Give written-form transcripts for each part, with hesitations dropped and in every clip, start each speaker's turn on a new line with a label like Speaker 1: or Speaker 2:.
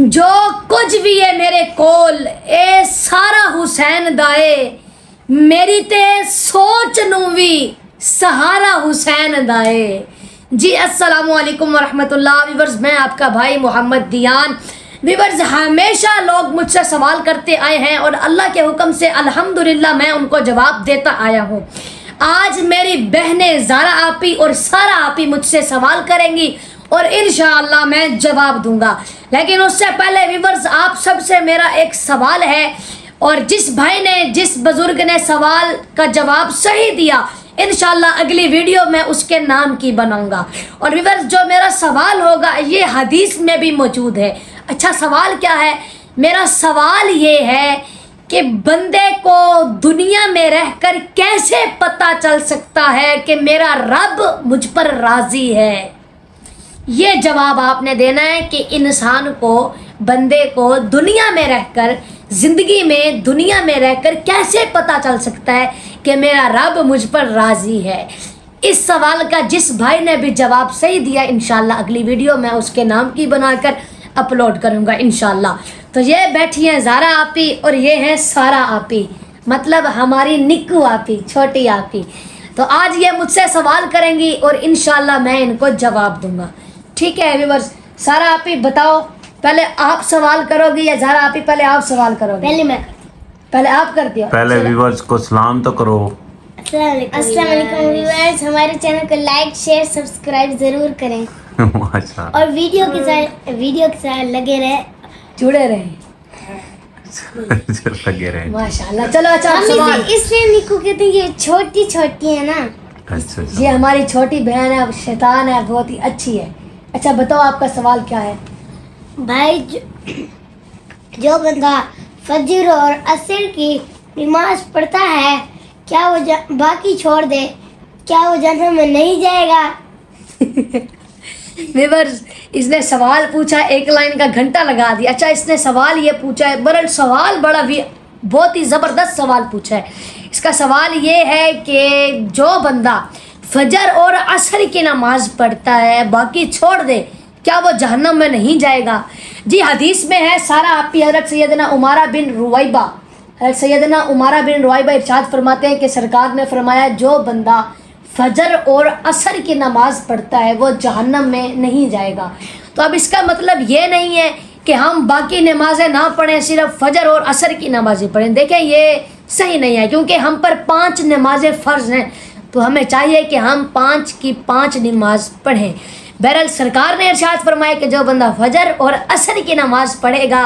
Speaker 1: जो कुछ भी है मेरे कोल ए सारा हुसैन दाए, मेरी ते सोच नू भी सहारा हुसैन दाए। जी अस्सलामु अलैकुम वरहमतुल्लाह। व्यूअर्स, मैं आपका भाई मोहम्मद दियान। व्यूअर्स, हमेशा लोग मुझसे सवाल करते आए हैं और अल्लाह के हुक्म से अल्हम्दुलिल्लाह मैं उनको जवाब देता आया हूँ। आज मेरी बहनें ज़ारा आपी और सारा आपी मुझसे सवाल करेंगी और इंशाअल्लाह मैं जवाब दूंगा। लेकिन उससे पहले व्यूअर्स, आप सबसे मेरा एक सवाल है और जिस भाई ने, जिस बुजुर्ग ने सवाल का जवाब सही दिया, इंशाअल्लाह अगली वीडियो में उसके नाम की बनाऊंगा। और व्यूअर्स, जो मेरा सवाल होगा ये हदीस में भी मौजूद है। अच्छा, सवाल क्या है? मेरा सवाल ये है कि बंदे को दुनिया में रहकर कैसे पता चल सकता है कि मेरा रब मुझ पर राजी है? ये जवाब आपने देना है कि इंसान को, बंदे को दुनिया में रहकर, जिंदगी में दुनिया में रहकर कैसे पता चल सकता है कि मेरा रब मुझ पर राजी है। इस सवाल का जिस भाई ने भी जवाब सही दिया, इंशाल्लाह अगली वीडियो में उसके नाम की बनाकर अपलोड करूंगा इंशाल्लाह। तो ये बैठी हैं ज़ारा आपी और ये है सारा आपी, मतलब हमारी निक्कू आपी, छोटी आपी। तो आज ये मुझसे सवाल करेंगी और इंशाल्लाह मैं इनको जवाब दूंगा। ठीक है व्यूअर्स, सारा आपी बताओ, पहले आप सवाल करोगी या ज़ारा आपी पहले आप सवाल करोगे?
Speaker 2: पहले मैं,
Speaker 1: पहले आप कर दिया।
Speaker 3: पहले व्यूअर्स को सलाम तो करो।
Speaker 2: अस्सलाम वालेकुम व्यूअर्स, हमारे चैनल को लाइक शेयर सब्सक्राइब जरूर करें और वीडियो के साथ लगे रहे,
Speaker 1: जुड़े रहे,
Speaker 3: लगे रहे
Speaker 1: माशाल्लाह। चलो अच्छा सवाल।
Speaker 2: इसलिए निक्कू कहते हैं ये छोटी छोटी है ना।
Speaker 3: अच्छा,
Speaker 1: ये हमारी छोटी बहन है, शैतान है, बहुत ही अच्छी है। अच्छा बताओ, आपका सवाल क्या है?
Speaker 2: भाई, जो बंदा फजर और असर की नमाज पढ़ता है, क्या वो बाकी छोड़ दे, क्या वो जन्नत में नहीं जाएगा? व्यूअर्स,
Speaker 1: इसने सवाल पूछा, एक लाइन का घंटा लगा दिया। अच्छा, इसने सवाल ये पूछा है, बरल सवाल बड़ा भी बहुत ही ज़बरदस्त सवाल पूछा है। इसका सवाल ये है कि जो बंदा फजर और असर की नमाज पढ़ता है, बाकी छोड़ दे, क्या वो जहन्नम में नहीं जाएगा? जी हदीस में है, सारा आपी हज़रत सैयदना उमारा बिन रुवाइबा इरशाद फरमाते हैं कि सरकार ने फरमाया, जो बंदा फजर और असर की नमाज पढ़ता है वो जहन्नम में नहीं जाएगा। तो अब इसका मतलब ये नहीं है कि हम बाकी नमाजें ना पढ़ें, सिर्फ फजर और असर की नमाजें पढ़ें। देखें, ये सही नहीं है, क्योंकि हम पर 5 नमाजें फ़र्ज हैं, तो हमें चाहिए कि हम 5 की 5 नमाज पढ़ें। बहरहाल सरकार ने इरशाद फरमाया कि जो बंदा फजर और असर की नमाज पढ़ेगा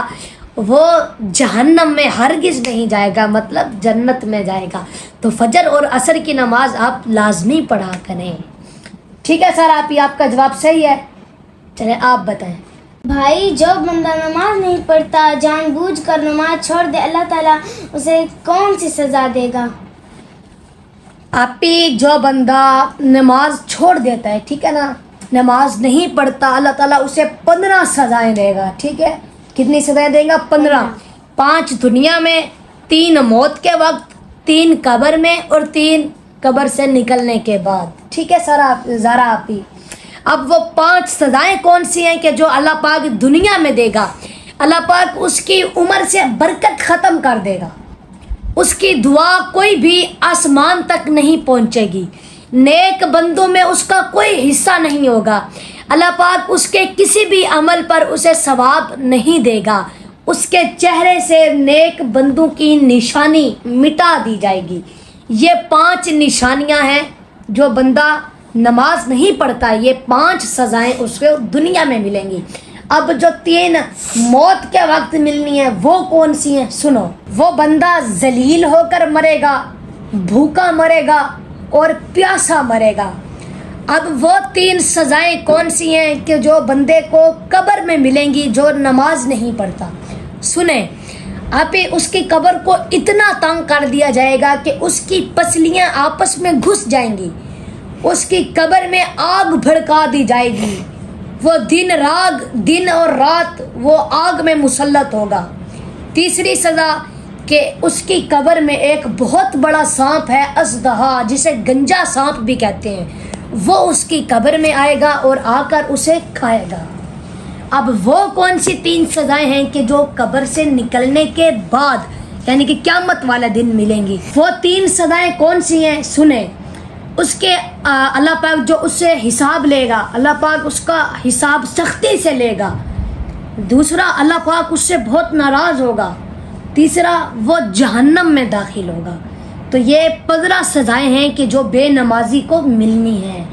Speaker 1: वो जहन्नम में हरगिज़ नहीं जाएगा, मतलब जन्नत में जाएगा। तो फजर और असर की नमाज आप लाजमी पढ़ा करें। ठीक है सर, आपका जवाब सही है। चले आप बताएं।
Speaker 2: भाई, जो बंदा नमाज नहीं पढ़ता, जानबूझकर नमाज छोड़ दे, अल्लाह ताला उसे कौन सी सज़ा देगा?
Speaker 1: आपी, जो बंदा नमाज छोड़ देता है, ठीक है ना, नमाज नहीं पढ़ता, अल्लाह ताला उसे 15 सज़ाएं देगा। ठीक है, कितनी सज़ाएं देगा? 15। 5 दुनिया में, 3 मौत के वक्त, 3 कब्र में और 3 कब्र से निकलने के बाद। ठीक है ज़ारा आपी, अब वो 5 सज़ाएं कौन सी हैं कि जो अल्लाह पाक दुनिया में देगा? अल्लाह पाक उसकी उम्र से बरकत ख़त्म कर देगा, उसकी दुआ कोई भी आसमान तक नहीं पहुंचेगी, नेक बंदों में उसका कोई हिस्सा नहीं होगा, अल्लाह पाक उसके किसी भी अमल पर उसे सवाब नहीं देगा, उसके चेहरे से नेक बंदों की निशानी मिटा दी जाएगी। ये 5 निशानियां हैं, जो बंदा नमाज नहीं पढ़ता, ये 5 सज़ाएं उसको दुनिया में मिलेंगी। अब जो 3 मौत के वक्त मिलनी है वो कौन सी हैं? सुनो, वो बंदा जलील होकर मरेगा, भूखा मरेगा और प्यासा मरेगा। अब वो 3 सज़ाएं कौन सी हैं कि जो बंदे को कब्र में मिलेंगी, जो नमाज नहीं पढ़ता? सुने आप, उसकी कब्र को इतना तंग कर दिया जाएगा कि उसकी पसलियां आपस में घुस जाएंगी, उसकी कब्र में आग भड़का दी जाएगी, वो दिन और रात वो आग में मुसल्लत होगा। तीसरी सज़ा कि उसकी कब्र में एक बहुत बड़ा सांप है, असदहा, जिसे गंजा सांप भी कहते हैं, वो उसकी कब्र में आएगा और आकर उसे खाएगा। अब वो कौन सी 3 सजाएं हैं कि जो कब्र से निकलने के बाद यानी कि क़यामत वाला दिन मिलेंगी। वो 3 सजाएं कौन सी हैं सुने। उसके अल्लाह पाक जो उससे हिसाब लेगा, अल्लाह पाक उसका हिसाब सख्ती से लेगा। दूसरा, अल्लाह पाक उससे बहुत नाराज होगा। तीसरा, वो जहन्नम में दाखिल होगा। तो ये 15 सजाएं हैं कि जो बेनमाजी को मिलनी है।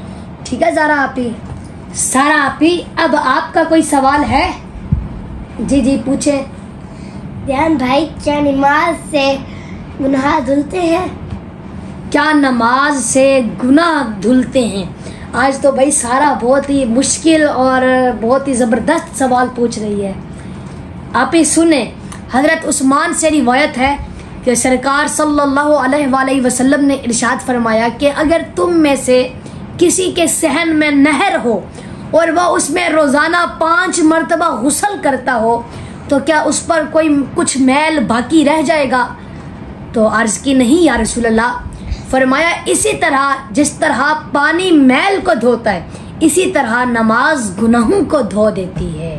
Speaker 1: ठीक है ज़ारा आपी, सारा आपी, अब आपका कोई सवाल है? जी जी पूछे।
Speaker 2: ध्यान भाई, क्या नमाज से गुनाह धुलते हैं?
Speaker 1: क्या नमाज से गुनाह धुलते हैं? आज तो भाई सारा बहुत ही मुश्किल और बहुत ही ज़बरदस्त सवाल पूछ रही है। आप ही सुने, हज़रत उस्मान से रिवायत है कि सरकार सल्लल्लाहु अलैहि वसल्लम ने इरशाद फरमाया कि अगर तुम में से किसी के सहन में नहर हो और वह उसमें रोज़ाना 5 मरतबा गुस्ल करता हो तो क्या उस पर कोई कुछ मैल बाकी रह जाएगा? तो अर्ज़ की नहीं या रसूल अल्लाह। फरमाया इसी तरह जिस तरह पानी मैल को धोता है इसी तरह नमाज गुनाहों को धो देती है।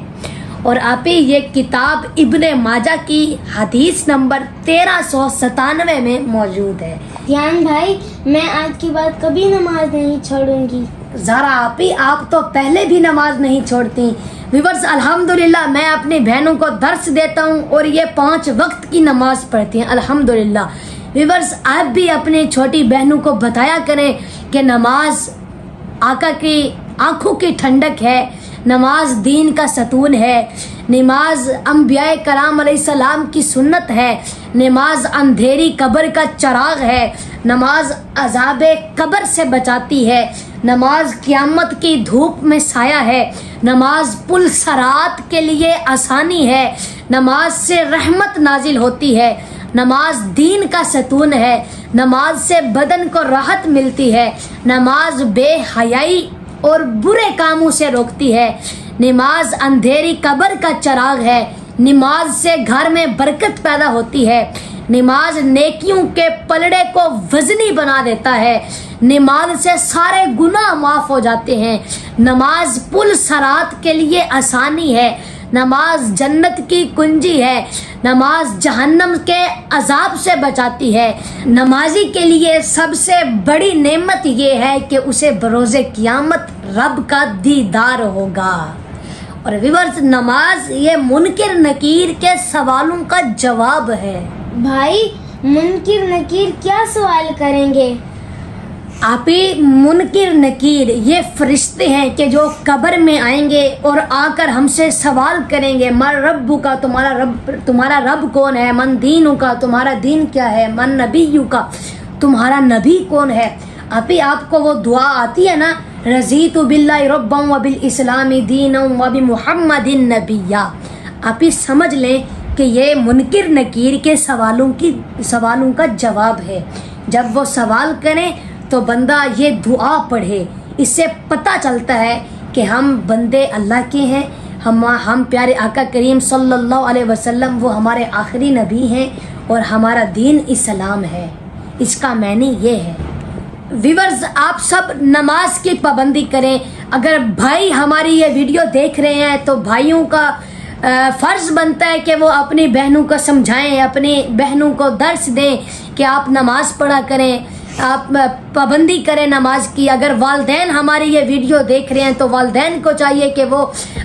Speaker 1: और आप ये किताब इब्ने माजा की हदीस नंबर 1397 में मौजूद है।
Speaker 2: ध्यान भाई, मैं आज की बात कभी नमाज नहीं छोड़ूंगी।
Speaker 1: ज़ारा आपी, आप तो पहले भी नमाज नहीं छोड़ती। व्यूअर्स, अल्हम्दुलिल्लाह मैं अपनी बहनों को दर्स देता हूँ और ये 5 वक्त की नमाज पढ़ती हैं अल्हम्दुलिल्लाह। व्यूअर्स, आप भी अपनी छोटी बहनों को बताया करें कि नमाज आका की आंखों की ठंडक है, नमाज दीन का सतून है, नमाज अंबियाए कराम अलैहिस्सलाम की सुन्नत है, नमाज अंधेरी कब्र का चिराग है, नमाज अज़ाबे कब्र से बचाती है, नमाज क़यामत की धूप में साया है, नमाज पुल सरात के लिए आसानी है, नमाज से रहमत नाजिल होती है, नमाज दीन का सतून है, नमाज से बदन को राहत मिलती है, नमाज बेहयाई और बुरे कामों से रोकती है, नमाज अंधेरी कब्र का चिराग है, नमाज से घर में बरकत पैदा होती है, नमाज नेकियों के पलड़े को वजनी बना देता है, नमाज से सारे गुनाह माफ हो जाते हैं, नमाज पुल सरात के लिए आसानी है, नमाज जन्नत की कुंजी है, नमाज जहन्नम के अजाब से बचाती है। नमाजी के लिए सबसे बड़ी नेमत ये है कि उसे बरोज़े क़यामत रब का दीदार होगा। और व्यूअर्स, नमाज ये मुनकिर नकीर के सवालों का जवाब है।
Speaker 2: भाई, मुनकिर नकीर क्या सवाल करेंगे?
Speaker 1: आप ही मुनकिर नकीर ये फरिश्ते हैं कि जो कब्र में आएंगे और आकर हमसे सवाल करेंगे, मन रब्बु का, तुम्हारा रब कौन है, मन दीनु का, तुम्हारा दीन क्या है, मन नबीयु का, तुम्हारा नबी कौन है। आप ही आपको वो दुआ आती है ना, रज़ीतु बिल्लाहि रब्बन व बिल इस्लामी दीनन व बि मुहम्मदिन नबिय्या। आप ही समझ लें कि ये मुनकिर नकीर के सवालों का जवाब है। जब वो सवाल करें तो बंदा ये दुआ पढ़े, इससे पता चलता है कि हम बंदे अल्लाह के हैं, हम प्यारे आका करीम सल्लल्लाहु अलैहि वसल्लम वो हमारे आखिरी नबी हैं और हमारा दीन इस्लाम है। इसका मानी ये है। व्यूअर्स, आप सब नमाज की पाबंदी करें। अगर भाई हमारी ये वीडियो देख रहे हैं तो भाइयों का फ़र्ज़ बनता है कि वो अपनी बहनों को समझाएं, अपनी बहनों को दर्स दें कि आप नमाज पढ़ा करें, आप पाबंदी करें नमाज की। अगर वालदैन हमारी ये वीडियो देख रहे हैं तो वालदैन को चाहिए कि वो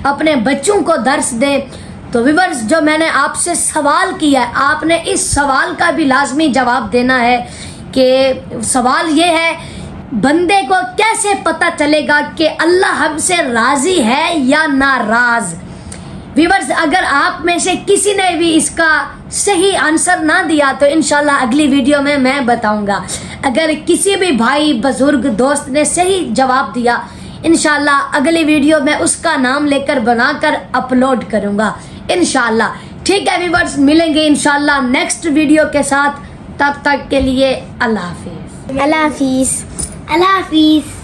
Speaker 1: अपने बच्चों को दर्स दें। तो व्यूअर्स, जो मैंने आपसे सवाल किया है, आपने इस सवाल का भी लाजमी जवाब देना है कि सवाल ये है, बंदे को कैसे पता चलेगा कि अल्लाह हमसे राजी है या नाराज। व्यूअर्स, अगर आप में से किसी ने भी इसका सही आंसर ना दिया तो इंशाल्लाह अगली वीडियो में मैं बताऊंगा। अगर किसी भी भाई बुजुर्ग दोस्त ने सही जवाब दिया, इंशाल्लाह अगली वीडियो में उसका नाम लेकर बनाकर अपलोड करूंगा इंशाल्लाह। ठीक है व्यूअर्स, मिलेंगे इंशाल्लाह नेक्स्ट वीडियो के साथ। तब तक के लिए अल्लाह हाफिज।
Speaker 2: अल्लाह हाफिज। अल्लाह हाफिज।